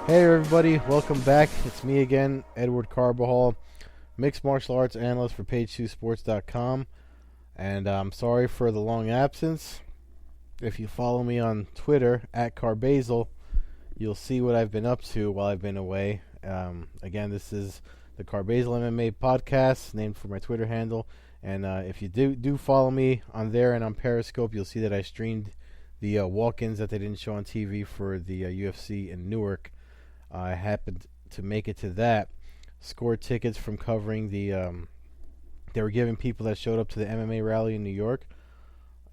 Hey everybody, welcome back. It's me again, Edward Carbajal, mixed martial arts analyst for page2sports.com. And I'm sorry for the long absence. If you follow me on Twitter, at Carbazal, you'll see what I've been up to while I've been away. Again, this is the Carbazal MMA podcast, named for my Twitter handle. And if you do follow me on there and on Periscope, you'll see that I streamed the walk-ins that they didn't show on TV for the UFC in Newark. I happened to make it to that. Scored tickets from covering the. They were giving people that showed up to the MMA rally in New York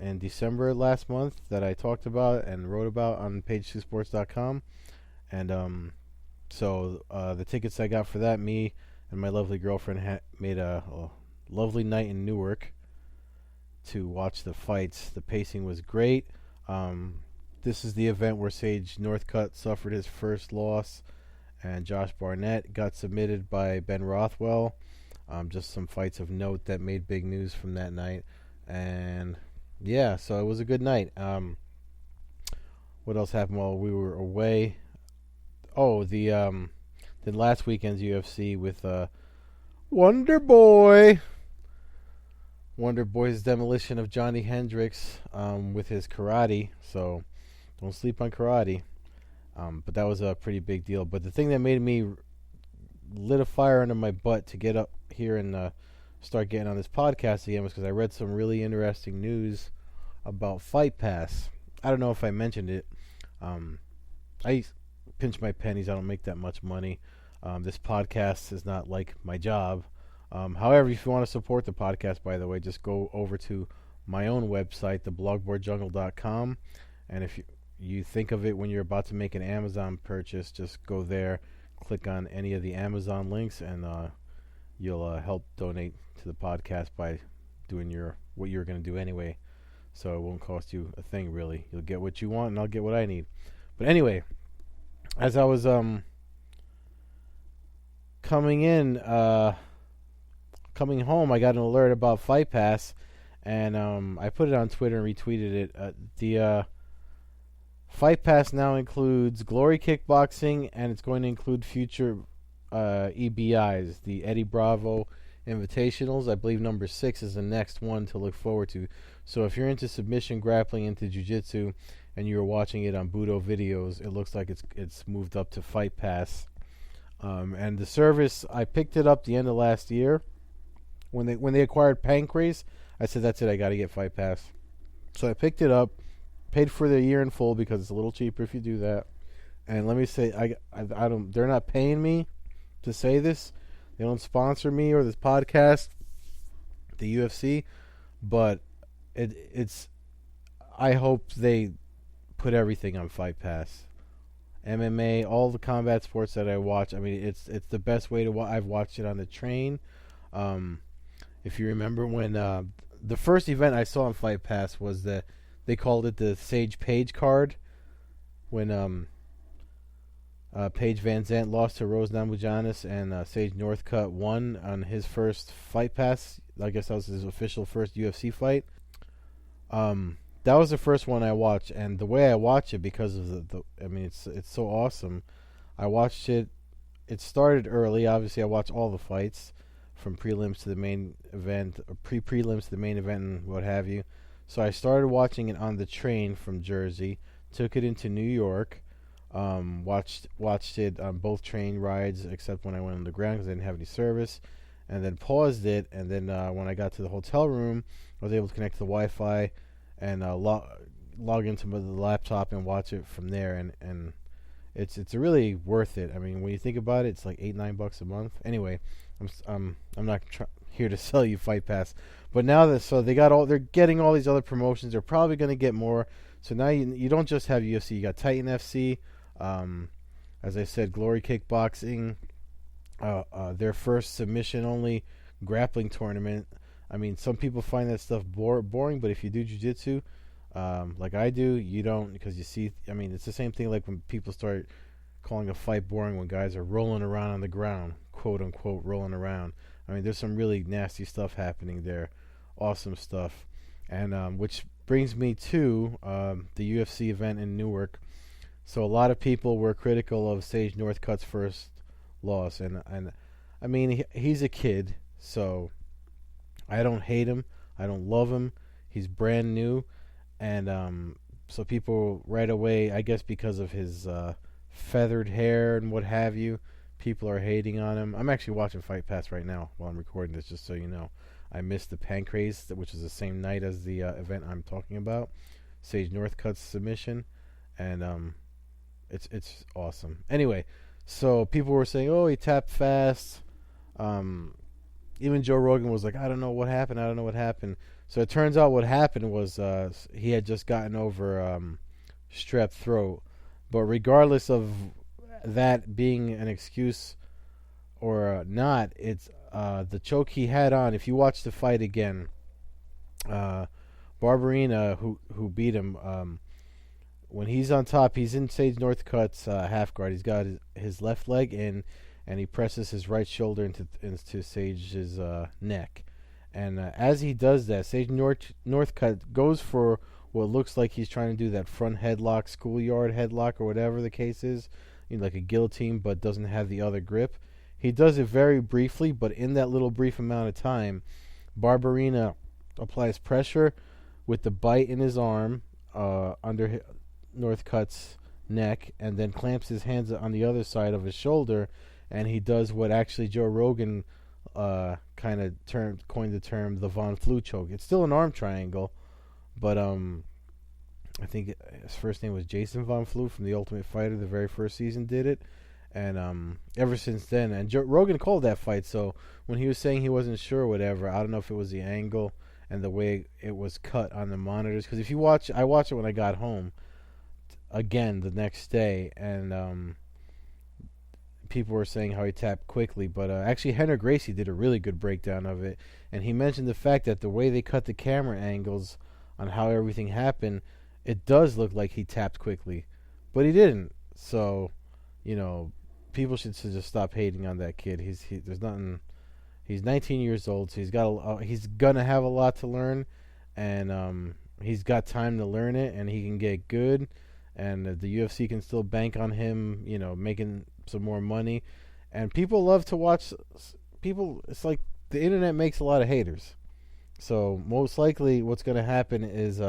in December last month that I talked about and wrote about on page2sports.com. And so the tickets I got for that, me and my lovely girlfriend made a lovely night in Newark to watch the fights. The pacing was great. This is the event where Sage Northcutt suffered his first loss, and Josh Barnett got submitted by Ben Rothwell. Just some fights of note that made big news from that night. And yeah, so it was a good night. What else happened while we were away? Oh, the last weekend's UFC with Wonderboy. Wonderboy's demolition of Johnny Hendricks with his karate. So don't sleep on karate. But that was a pretty big deal. But the thing that made me lit a fire under my butt to get up here and start getting on this podcast again was because I read some really interesting news about Fight Pass. I don't know if I mentioned it. I pinch my pennies. I don't make that much money. This podcast is not like my job. However, if you want to support the podcast, by the way, just go over to my own website, theblogboardjungle.com. And if you think of it when you're about to make an Amazon purchase, just go there, click on any of the Amazon links, and you'll help donate to the podcast by doing what you're going to do anyway. So it won't cost you a thing, really. You'll get what you want, and I'll get what I need. But anyway, as I was coming home, I got an alert about Fight Pass, and I put it on Twitter and retweeted it. The Fight Pass now includes Glory Kickboxing, and it's going to include future EBIs, the Eddie Bravo Invitationals. I believe number 6 is the next one to look forward to. So if you're into submission grappling, into jiu-jitsu, and you're watching it on Budo videos, it looks like it's moved up to Fight Pass. And the service, I picked it up the end of last year. When they acquired Pancrase, I said, that's it, I got to get Fight Pass. So I picked it up, paid for the year in full because it's a little cheaper if you do that. And let me say, I don't. They're not paying me to say this. They don't sponsor me or this podcast, the UFC. But it's. I hope they put everything on Fight Pass. MMA, all the combat sports that I watch. I mean, it's the best way to. I've watched it on the train. If you remember when the first event I saw on Fight Pass was they called it the Sage Page card, when Paige Van Zandt lost to Rose Namajunas and Sage Northcutt won on his first Fight Pass. I guess that was his official first UFC fight. That was the first one I watched, and the way I watch it, because of I mean, it's so awesome. I watched it. It started early. Obviously, I watched all the fights from prelims to the main event, or pre-prelims to the main event, and what have you. So I started watching it on the train from Jersey, took it into New York, watched it on both train rides except when I went on the ground because I didn't have any service, and then paused it. And then when I got to the hotel room, I was able to connect to the Wi-Fi and log into the laptop and watch it from there. And it's really worth it. I mean, when you think about it, it's like $8-9 a month. Anyway, I'm not here to sell you Fight Pass, but now they're getting all these other promotions. They're probably going to get more. So now you don't just have UFC. You got Titan FC, as I said, Glory Kickboxing, their first submission only grappling tournament. I mean, some people find that stuff boring, but if you do jiu-jitsu, like I do, you don't, because you see, I mean, it's the same thing like when people start calling a fight boring when guys are rolling around on the ground, quote unquote, rolling around. I mean, there's some really nasty stuff happening there. Awesome stuff. And which brings me to the UFC event in Newark. So a lot of people were critical of Sage Northcutt's first loss, and I mean he's a kid, so I don't hate him, I don't love him. He's brand new, and so people right away, I guess because of his feathered hair and what have you, people are hating on him. I'm actually watching Fight Pass right now while I'm recording this, just so you know. I missed the Pancrase, which is the same night as the event I'm talking about, Sage Northcutt's submission, and it's awesome. Anyway, so people were saying, "Oh, he tapped fast." Even Joe Rogan was like, "I don't know what happened. I don't know what happened." So it turns out what happened was he had just gotten over strep throat. But regardless of that being an excuse or not, it's the choke he had on. If you watch the fight again, Barberina, who beat him, when he's on top, he's in Sage Northcutt's half guard. He's got his left leg in, and he presses his right shoulder into Sage's neck. And as he does that, Sage Northcutt goes for what looks like he's trying to do that front headlock, schoolyard headlock, or whatever the case is, like a guillotine, but doesn't have the other grip. He does it very briefly, but in that little brief amount of time, Barberina applies pressure with the bite in his arm under Northcutt's neck, and then clamps his hands on the other side of his shoulder, and he does what actually Joe Rogan kind of coined the term the Von Flue choke. It's still an arm triangle, but I think his first name was Jason Von Flue from The Ultimate Fighter. The very first season did it, and ever since then, and Joe Rogan called that fight. So when he was saying he wasn't sure, or whatever, I don't know if it was the angle and the way it was cut on the monitors. Because if you watch, I watched it when I got home again the next day, and people were saying how he tapped quickly, but actually Henry Gracie did a really good breakdown of it, and he mentioned the fact that the way they cut the camera angles on how everything happened, it does look like he tapped quickly, but he didn't. So, people should just stop hating on that kid. There's nothing. He's 19 years old, so he's gonna have a lot to learn, and he's got time to learn it, and he can get good, and the UFC can still bank on him, making some more money. And people love to watch people. It's like the internet makes a lot of haters. So most likely what's going to happen is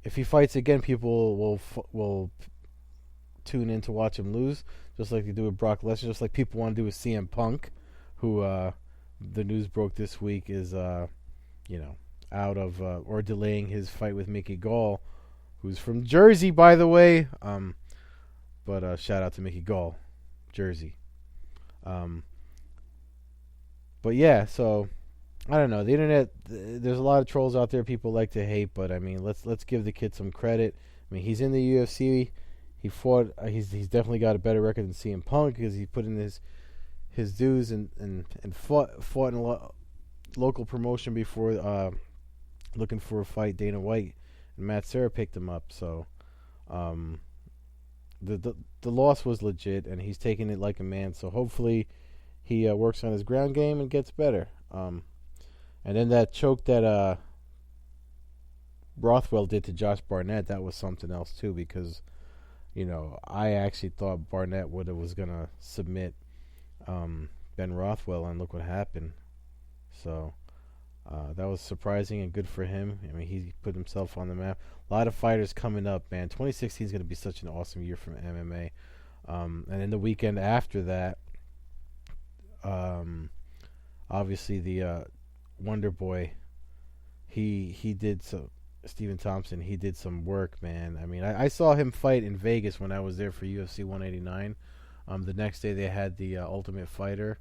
if he fights again, people will tune in to watch him lose, just like they do with Brock Lesnar, just like people want to do with CM Punk, who the news broke this week is out of or delaying his fight with Mickey Gall, who's from Jersey, by the way. But shout out to Mickey Gall, Jersey. But yeah, so I don't know. The internet, there's a lot of trolls out there. People like to hate, but I mean, let's give the kid some credit. I mean, he's in the UFC. He fought. He's definitely got a better record than CM Punk because he put in his dues and fought in a local promotion before looking for a fight. Dana White and Matt Serra picked him up. So the loss was legit, and he's taking it like a man. So hopefully he works on his ground game and gets better. And then that choke that Rothwell did to Josh Barnett, that was something else too, because I actually thought Barnett was gonna submit Ben Rothwell, and look what happened. So that was surprising and good for him. I mean, he put himself on the map. A lot of fighters coming up, man. 2016 is going to be such an awesome year for MMA. And then the weekend after that, obviously the Wonderboy, he did some. Stephen Thompson, he did some work, man. I mean, I saw him fight in Vegas when I was there for UFC 189. The next day they had the Ultimate Fighter,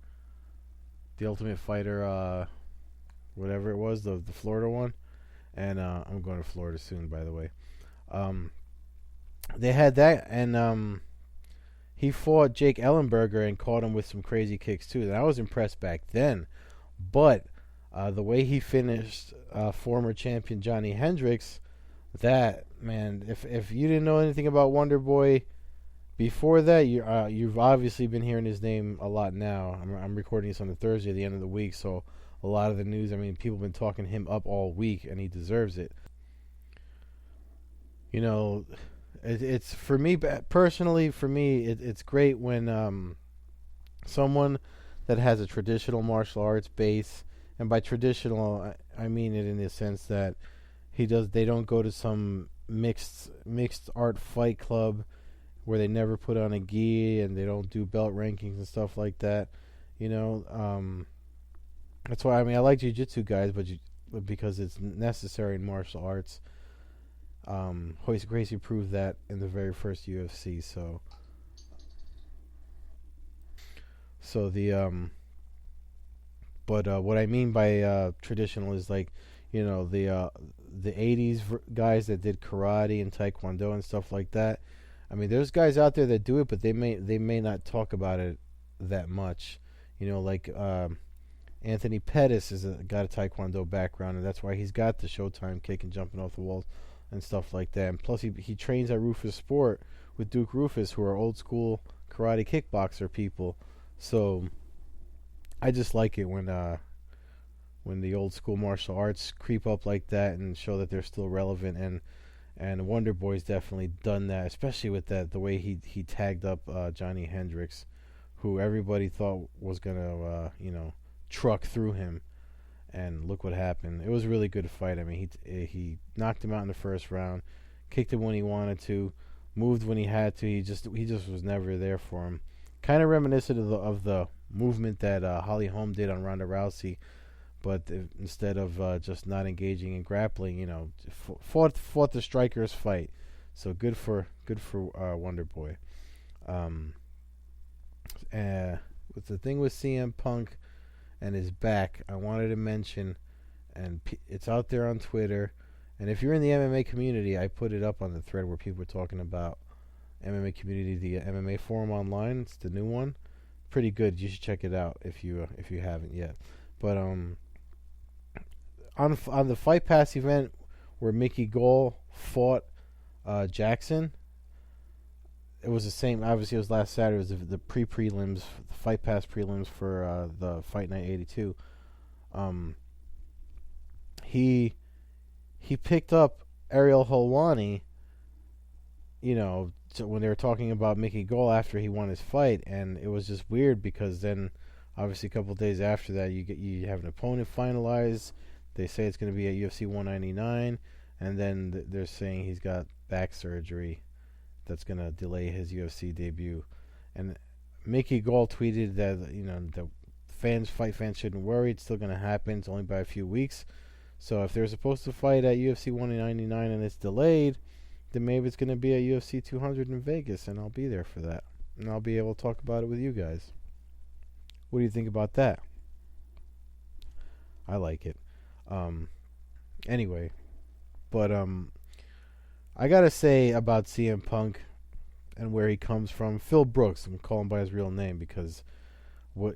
whatever it was, the Florida one. And I'm going to Florida soon, by the way. They had that, and he fought Jake Ellenberger and caught him with some crazy kicks too. And I was impressed back then, but the way he finished former champion Johnny Hendricks, that, man, if you didn't know anything about Wonderboy before that, you've obviously been hearing his name a lot now. I'm recording this on the Thursday at the end of the week, so a lot of the news, I mean, people have been talking him up all week, and he deserves it. It's for me personally. For me, it's great when someone that has a traditional martial arts base, and by traditional I mean it in the sense that they don't go to some mixed art fight club where they never put on a gi and they don't do belt rankings and stuff like that. That's why I like jiu-jitsu guys, but because it's necessary in martial arts. Royce Gracie proved that in the very first UFC. But what I mean by traditional is like, the '80s guys that did karate and taekwondo and stuff like that. There's guys out there that do it, but they may not talk about it that much. Like Anthony Pettis got a taekwondo background, and that's why he's got the Showtime kick and jumping off the walls and stuff like that. And plus, he trains at Rufus Sport with Duke Rufus, who are old school karate kickboxer people. So I just like it when the old school martial arts creep up like that and show that they're still relevant. And Wonderboy's definitely done that, especially with the way he tagged up Johnny Hendricks, who everybody thought was gonna truck through him. And look what happened. It was a really good fight. He knocked him out in the first round, kicked him when he wanted to, moved when he had to. He just was never there for him. Kind of reminiscent of the movement that Holly Holm did on Ronda Rousey, but instead of just not engaging in grappling, fought the striker's fight. So good for Wonderboy. With the thing with CM Punk and his back, I wanted to mention, and it's out there on Twitter, and if you're in the MMA community, I put it up on the thread where people were talking about MMA community, the MMA forum online. It's the new one, pretty good. You should check it out if you haven't yet. But on the Fight Pass event where Mickey Gall fought Jackson, it was the same. Obviously, it was last Saturday. It was the prelims, the Fight Pass prelims for the Fight Night 82. He picked up Ariel Helwani, when they were talking about Mickey Gall after he won his fight, and it was just weird because then, obviously, a couple of days after that, you have an opponent finalized. They say it's going to be at UFC 199, and then they're saying he's got back surgery that's going to delay his UFC debut. And Mickey Gall tweeted that the fight fans shouldn't worry. It's still going to happen. It's only by a few weeks. So if they're supposed to fight at UFC 199 and it's delayed, then maybe it's going to be at UFC 200 in Vegas, and I'll be there for that. And I'll be able to talk about it with you guys. What do you think about that? I like it. Anyway, but I gotta say about CM Punk and where he comes from. Phil Brooks, I'm calling him by his real name because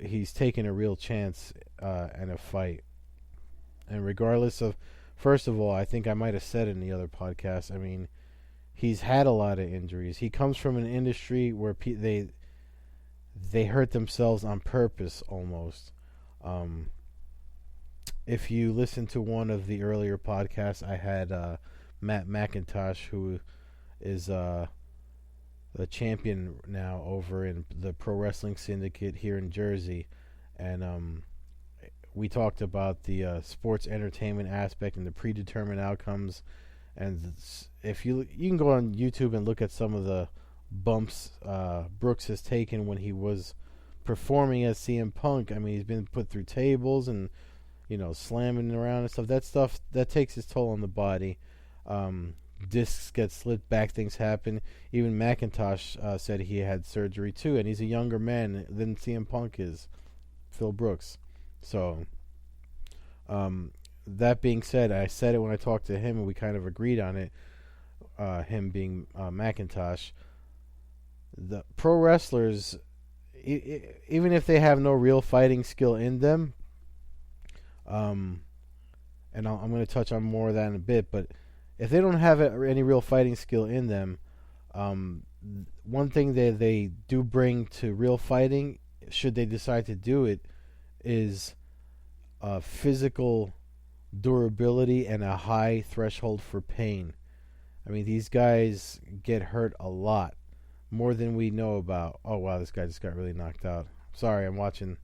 he's taking a real chance in a fight. And regardless of, first of all, I think I might have said in the other podcast, he's had a lot of injuries. He comes from an industry where they hurt themselves on purpose almost. If you listen to one of the earlier podcasts, I had Matt McIntosh, who is the champion now over in the Pro Wrestling Syndicate here in Jersey, and we talked about the sports entertainment aspect and the predetermined outcomes. And if you can go on YouTube and look at some of the bumps Brooks has taken when he was performing as CM Punk. He's been put through tables and slamming around and stuff. That stuff that takes its toll on the body. Discs get slit back, things happen. Even McIntosh said he had surgery too, and he's a younger man than CM Punk is, Phil Brooks. So, that being said, I said it when I talked to him, and we kind of agreed on it. Him being McIntosh, the pro wrestlers, even if they have no real fighting skill in them, and I'm going to touch on more of that in a bit, but if they don't have any real fighting skill in them, one thing that they do bring to real fighting, should they decide to do it, is physical durability and a high threshold for pain. I mean, these guys get hurt a lot, more than we know about. Oh wow, this guy just got really knocked out. Sorry, I'm watching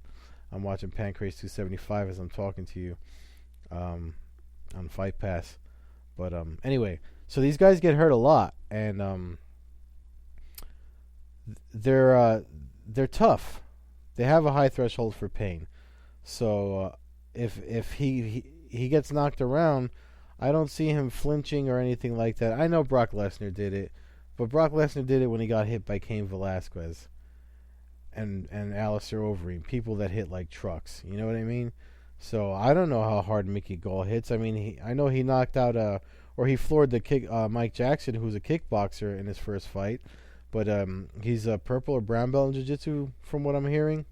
Pancrase 275 as I'm talking to you, on Fight Pass. But anyway, so these guys get hurt a lot, and they're tough. They have a high threshold for pain. So if he gets knocked around, I don't see him flinching or anything like that. I know Brock Lesnar did it, but Brock Lesnar did it when he got hit by Cain Velasquez and Alistair Overeem, people that hit like trucks. You know what I mean? So I don't know how hard Mickey Gall hits. I mean, I know he knocked out or he floored the Mike Jackson, who's a kickboxer, in his first fight. But he's a purple or brown belt in jiu-jitsu, from what I'm hearing.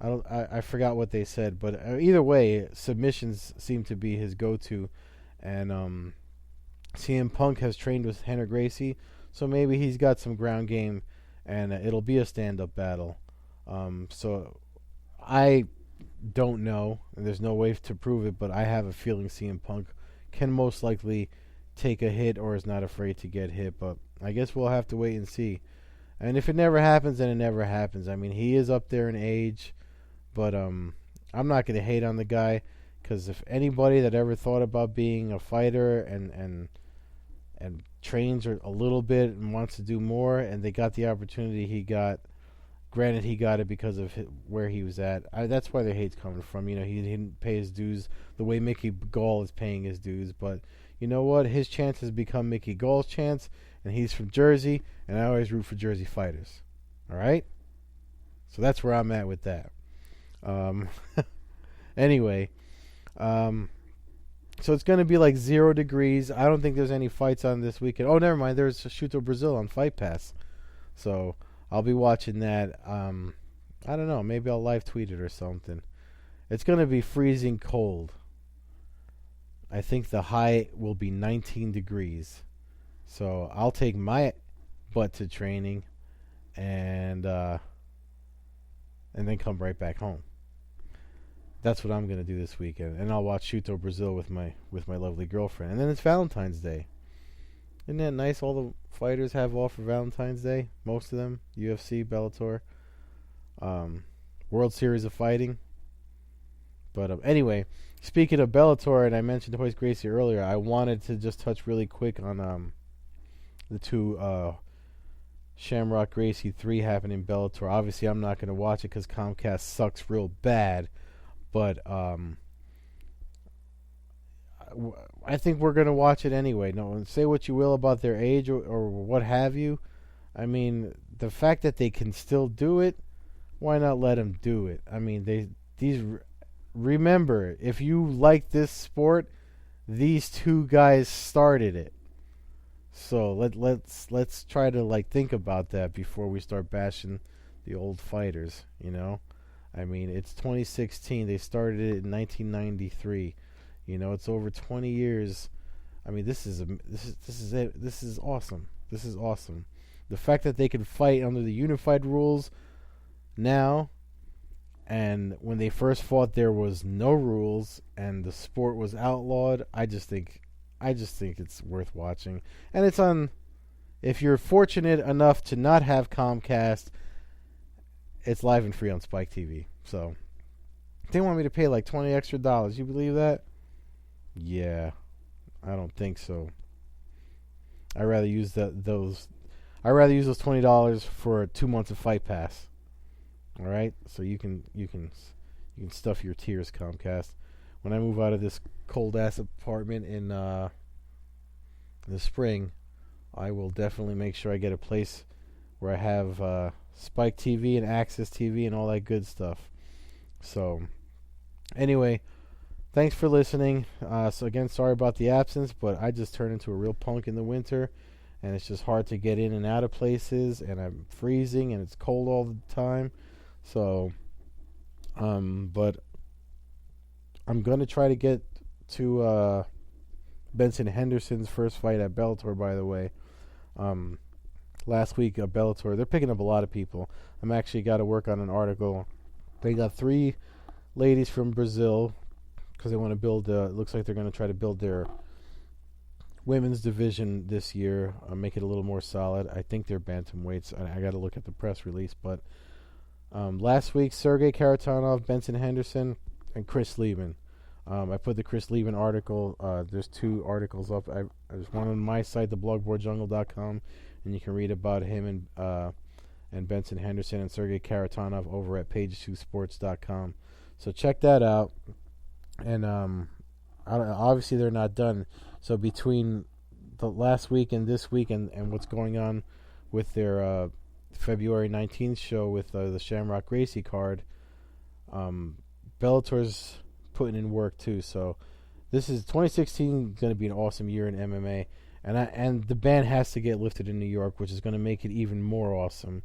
I forgot what they said, but either way, submissions seem to be his go-to. And CM Punk has trained with Henry Gracie, so maybe he's got some ground game, and it'll be a stand-up battle. So I don't know, and there's no way to prove it, but I have a feeling CM Punk can most likely take a hit or is not afraid to get hit, but I guess we'll have to wait and see. And if it never happens, then it never happens. I mean, he is up there in age, but I'm not going to hate on the guy, because if anybody that ever thought about being a fighter and trains a little bit and wants to do more, and they got the opportunity he got, granted he got it because of where he was at. That's where the hate's coming from. You know, he didn't pay his dues the way Mickey Gall is paying his dues, but you know what? His chance has become Mickey Gall's chance, and he's from Jersey, and I always root for Jersey fighters. All right? So that's where I'm at with that. Anyway, so it's going to be like 0 degrees. I don't think there's any fights on this weekend. Oh, never mind. There's Chuto Brazil on Fight Pass. So I'll be watching that. I don't know. Maybe I'll live tweet it or something. It's going to be freezing cold. I think the high will be 19 degrees. So I'll take my butt to training and then come right back home. That's what I'm gonna do this weekend, and I'll watch Chuto Brazil with my lovely girlfriend. And then it's Valentine's Day. Isn't that nice? All the fighters have off for Valentine's Day. Most of them, UFC, Bellator, World Series of Fighting. But anyway, speaking of Bellator, and I mentioned Royce Gracie earlier, I wanted to just touch really quick on the two Shamrock Gracie 3 happening in Bellator. Obviously, I'm not going to watch it because Comcast sucks real bad. But I think we're going to watch it anyway. No, say what you will about their age or what have you. I mean, the fact that they can still do it, why not let them do it? I mean, remember, if you like this sport, these two guys started it. So let's try to think about that before we start bashing the old fighters, you know? I mean, it's 2016. They started it in 1993. You know, it's over 20 years. I mean, this is it. This is awesome. This is awesome. The fact that they can fight under the unified rules now, and when they first fought, there was no rules and the sport was outlawed. I just think it's worth watching. And it's on. If you're fortunate enough to not have Comcast, it's live and free on Spike TV. So they want me to pay like $20 extra. You believe that? Yeah, I don't think so. I'd rather use those $20 for 2 months of Fight Pass. All right, so you can stuff your tears, Comcast. When I move out of this cold ass apartment in the spring, I will definitely make sure I get a place where I have Spike TV and Access TV and all that good stuff. So, anyway, thanks for listening. So again, sorry about the absence, but I just turned into a real punk in the winter, and it's just hard to get in and out of places, and I'm freezing, and it's cold all the time. So, but I'm gonna try to get to Benson Henderson's first fight at Bellator, by the way. Last week at Bellator, they're picking up a lot of people. I'm actually got to work on an article. They got 3 ladies from Brazil because they want to build. It looks like they're going to try to build their women's division this year, make it a little more solid. I think they're bantamweights. I got to look at the press release, but last week, Sergey Karatanov, Benson Henderson, and Chris Lieben. I put the Chris Lieben article. There's 2 articles up. There's one on my site, theblogboardjungle.com, and you can read about him and Benson Henderson and Sergey Karatanov over at page2sports.com. So check that out. And obviously they're not done. So between the last week and this week and what's going on with their February 19th show with the Shamrock Gracie card, Bellator's putting in work too. So this is 2016 going to be an awesome year in MMA, and the ban has to get lifted in New York, which is going to make it even more awesome.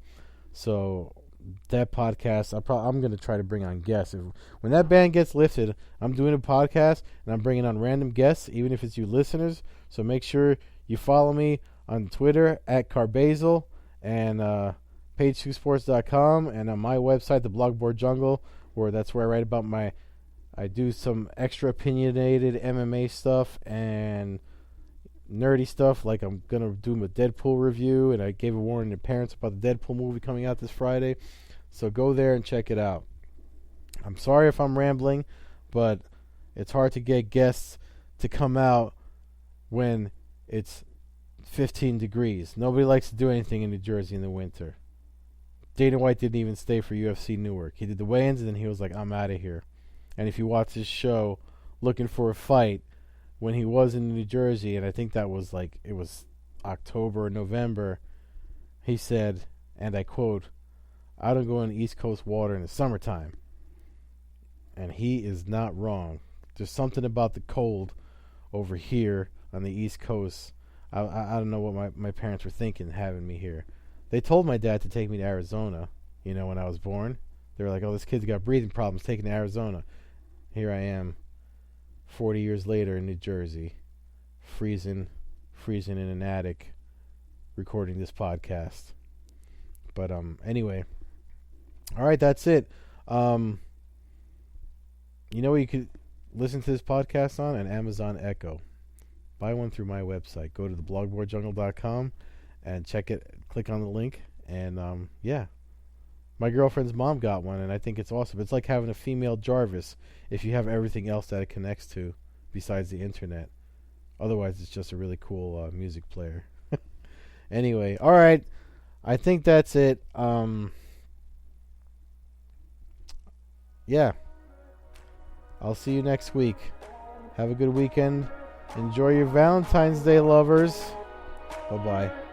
So that podcast, I'm going to try to bring on guests. When that ban gets lifted, I'm doing a podcast and I'm bringing on random guests, even if it's you listeners. So make sure you follow me on Twitter at Carbazel and page2sports.com, and on my website, the Blogboard Jungle, that's where I write about I do some extra opinionated MMA stuff and nerdy stuff, like I'm going to do a Deadpool review, and I gave a warning to parents about the Deadpool movie coming out this Friday. So go there and check it out. I'm sorry if I'm rambling, but it's hard to get guests to come out when it's 15 degrees. Nobody likes to do anything in New Jersey in the winter. Dana White didn't even stay for UFC Newark. He did the weigh-ins, and then he was like, I'm out of here. And if you watch his show looking for a fight, when he was in New Jersey, and I think that was it was October or November, he said, and I quote, I don't go in East Coast water in the summertime. And he is not wrong. There's something about the cold over here on the East Coast. I don't know what my parents were thinking having me here. They told my dad to take me to Arizona, when I was born. They were like, oh, this kid's got breathing problems, taking to Arizona. Here I am, 40 years later in New Jersey, freezing in an attic, recording this podcast. But anyway, all right, that's it. You know what you could listen to this podcast on? An Amazon Echo. Buy one through my website. Go to theblogboardjungle.com and check it. Click on the link, and yeah. My girlfriend's mom got one, and I think it's awesome. It's like having a female Jarvis if you have everything else that it connects to besides the internet. Otherwise, it's just a really cool music player. Anyway, all right. I think that's it. Yeah. I'll see you next week. Have a good weekend. Enjoy your Valentine's Day, lovers. Bye-bye.